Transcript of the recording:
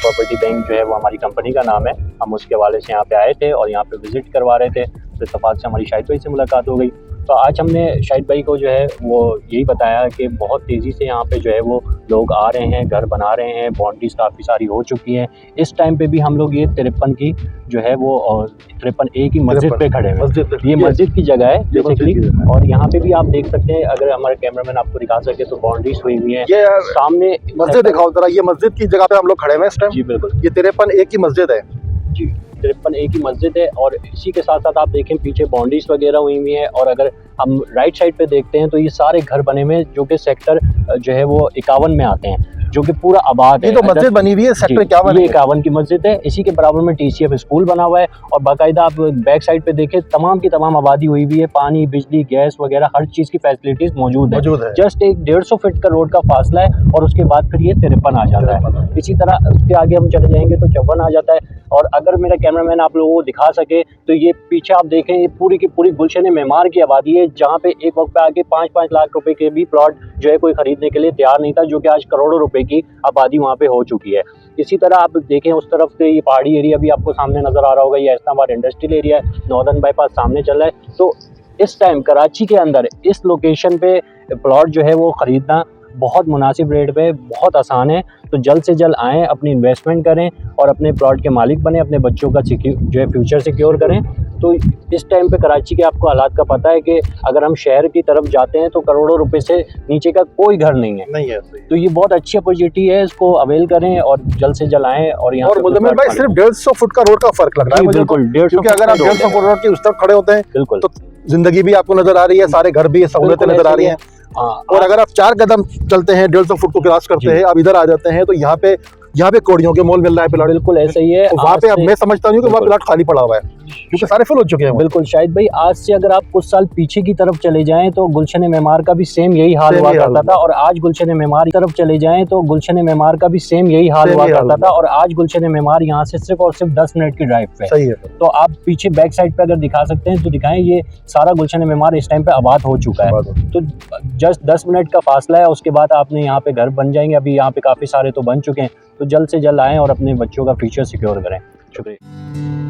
Property bank जो है वो हमारी कंपनी का नाम है। हम उसके हवाले से यहाँ पे आए थे और यहाँ पे विज़िट करवा रहे थे, तो इत्तेफाक से हमारी शाहिद भाई से मुलाकात हो गई। तो आज हमने शाहिद भाई को जो है वो यही बताया कि बहुत तेज़ी से यहाँ पे जो है वो लोग आ रहे हैं, घर बना रहे हैं, बाउंड्रीज काफ़ी सारी हो चुकी हैं। इस टाइम पे भी हम लोग ये 53 की जो है वो 53A की मस्जिद पे खड़े हैं। ये मस्जिद की जगह है बेसिकली, और यहाँ पे भी आप देख सकते हैं, अगर हमारे कैमरामैन आपको दिखा सके तो बाउंड्रीज हुई हुई है। ये सामने मस्जिद दिखाओ जरा, ये मस्जिद की जगह पे हम लोग खड़े हैं इस टाइम। जी बिल्कुल, ये 53A की मस्जिद है जी 53A की मस्जिद है। और इसी के साथ साथ आप देखें पीछे बाउंड्रीज वगैरह हुई हुई हैं। और अगर हम राइट साइड पे देखते हैं तो ये सारे घर बने हुए हैं जो कि सेक्टर जो है वो 51 में आते हैं, जो कि पूरा आबाद है। ये तो मस्जिद बनी हुई है सेक्टर 51 ये 51 की मस्जिद है। इसी के बराबर में TCF स्कूल बना हुआ है, और बाकायदा आप बैक साइड पे देखें तमाम की तमाम आबादी हुई हुई है, पानी, बिजली, गैस वगैरह हर चीज़ की फैसिलिटीज मौजूद है। जस्ट एक 150 फीट का रोड का फासला है, और उसके बाद फिर ये 53 आ जाता है। इसी तरह उसके आगे हम चले जाएंगे तो 54 आ जाता है। और अगर मेरा कैमरामैन आप लोगों को दिखा सके तो ये पीछे आप देखें, ये पूरी की पूरी गुलशन मेमार की आबादी है, जहाँ पे एक वक्त पे आके 5-5 लाख रुपए के भी प्लॉट जो है कोई खरीदने के लिए तैयार नहीं था, जो कि आज करोड़ों रुपए की आबादी वहाँ पे हो चुकी है। इसी तरह आप देखें उस तरफ से ये पहाड़ी एरिया भी आपको सामने नज़र आ रहा होगा, ये ऐसनाबाद इंडस्ट्रियल एरिया है, नॉर्दर्न बाईपास सामने चल रहा है। तो इस टाइम कराची के अंदर इस लोकेशन पे प्लॉट जो है वो ख़रीदना बहुत मुनासिब रेट पे बहुत आसान है। तो जल्द से जल्द आएँ, अपनी इन्वेस्टमेंट करें और अपने प्लॉट के मालिक बने, अपने बच्चों का जो है फ्यूचर सिक्योर करें। तो इस टाइम पे कराची के आपको हालात का पता है कि अगर हम शहर की तरफ जाते हैं तो करोड़ों रुपए से नीचे का कोई घर नहीं है। तो ये बहुत अच्छी अपॉर्चुनिटी है, इसको अवेल करें और जल्द से जल्द आएँ। और यहाँ और मुजम्मिल भाई सिर्फ 150 फुट का रोड का फर्क लग रहा है मुझे, बिल्कुल 150 क्योंकि अगर आप 150 फुट रोड के उस तरफ खड़े होते हैं बिल्कुल तो जिंदगी भी आपको नजर आ रही है, सारे घर भी, सहूलतें नजर आ रही हैं। और अगर आप 4 कदम चलते हैं 150 फुट को क्रॉस करते हैं, अब इधर आ जाते हैं तो यहाँ पे कोड़ियों के मोल मिल रहा है प्लॉट। बिल्कुल ऐसा ही है। तो वहाँ पे अब मैं समझता हूँ कि वहाँ प्लॉट खाली पड़ा हुआ है क्योंकि सारे फुल हो चुके हैं। बिल्कुल शाहिद भाई, आज से अगर आप कुछ साल पीछे की तरफ चले जाएं तो गुलशन मेमार का भी सेम यही हाल हुआ करता था, और आज गुलशन मेमार की तरफ चले जाएं तो गुलशन मेमार का भी सेम यही हाल हुआ करता था। और आज गुलशन मेमार यहाँ से सिर्फ और सिर्फ 10 मिनट की ड्राइव पे। सही है। तो आप पीछे बैक साइड पे अगर दिखा सकते हैं तो दिखाएं, ये सारा गुलशन मेमार इस टाइम पे आबाद हो चुका है। तो जस्ट 10 मिनट का फासला है, उसके बाद आपने यहाँ पे घर बन जाएंगे। अभी यहाँ पे काफ़ी सारे तो बन चुके हैं। तो जल्द से जल्द आएँ और अपने बच्चों का फ्यूचर सिक्योर करें। शुक्रिया।